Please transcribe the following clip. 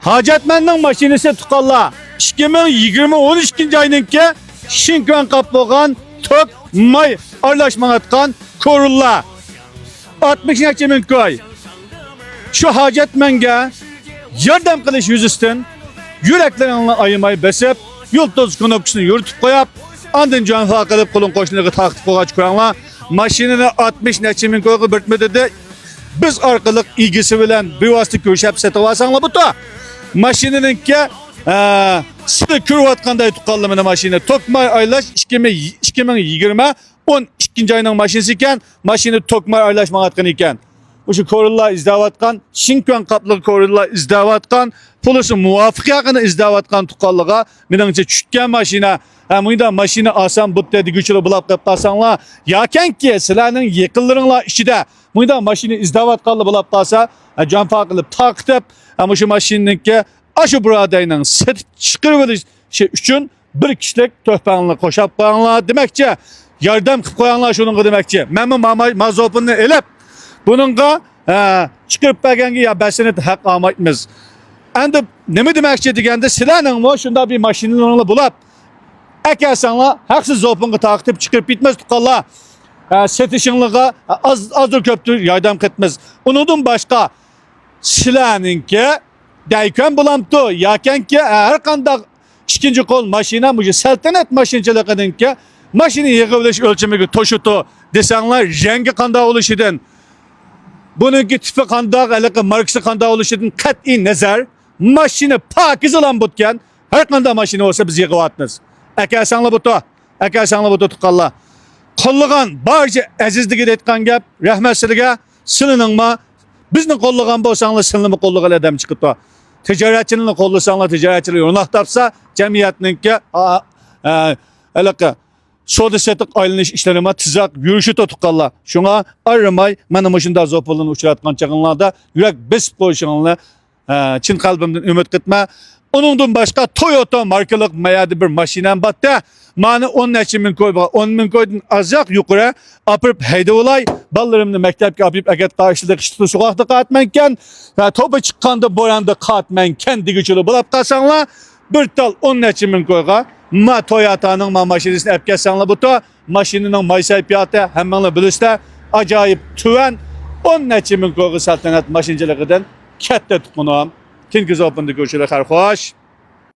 Hacetmen'in maşinesi tıkalla. 2020-13 ayınınki Şinkven kaplıgan tök may arlaşman atkan korulla. 60 min koy. Şu Hacetmen'ge yardım kılış yüzüstün yüreklerini ayımayı besip yol toz knopkasını yürütüp koyup andın can fakılıp kulun koşunları taktıp koğaç koyanla maşinini 60 min koygu bürtmedi de biz arkalık ilgisi bilen bir vasıta köşep setivasanla bu da maşinininki sıvı kürvatkanday tukallamını maşini Tokmay aylaş 2020 12. ayının maşinesi iken maşini Tokmay aylaşma atkan iken şu korulla izdavatkan Şinkven kaplı korulla izdavatkan pulusu muvafık yakını izdavatkan tukallığa minanca çütken maşina mıyda maşini asan but dedi güçlü bulap kaptasanla yaken ki silahının yıkıldırınla işide mıyda maşini izdavatkanlı bulap kalsa can fakılıp taktıp ama şu maşinininki aşı buradayının set çıkırveliş üçün bir kişilik töhpanlı koşap koyanlar demekçi yardım kıp koyanlar şunun demekçi memnun mazopunu elep bununla çıkırıp belki ya besini hak almayız. Endi ne mi demekçi degende silahının mı şunda bir maşinin onunla bulap ekersanla haksız zopunu takip çıkırıp bitmez tukalla setişinliğe azdır köptür yardım etmez. Onun başka silahınınki deyken bulamtı yaken ki her kanda ikinci kol maşina mıcı seltenet maşincilikinin maşini yığılış ölçümü toşutu desenler rengi kanda oluşidin bununki tipi kanda eleki markası kanda oluşidin kat'i nazar maşini pakiz olan butken her kanda maşini olsa biz yığıvatmız ekersanlı butu tukalla kolluğun barca azizligi etken gap rahmetlilige sınının ma bizning qo'llagan bo'lsanglar sinlimi qo'llagan adam chiqibdi. Tijoratchining qo'llasanglar tijoratchilar yo'naq topsa jamiyatninki alaqa soda setiq aylanish ishlarima tizaq yurishi to'tiqqanlar. Shunga arimay mana shunday zo'polni uchratgan chaqinlarda yurak besib qo'yishinglar chin qalbimdan umid qilma. Onundan başka Toyota markalık mayadi bir maşinem battı. Mani 10 min koy, 10 min koydun azak yukarı apıp heyde olay. Ballarımını mektepke apıp eget karşılık işte sokakta katmenken, topa çıkkanda boranda katmenken digüçülü bulap kasanla bir tal 10 min koyga. Ma Toyota'nın ma maşinesini epkesanla bu da maşininin maysay piyatı hemenle biliste acayip tüven 10 min koyga saltanat maşinciliğinden kette tutunam. Kinki zopunda görüşürüz. Hoş.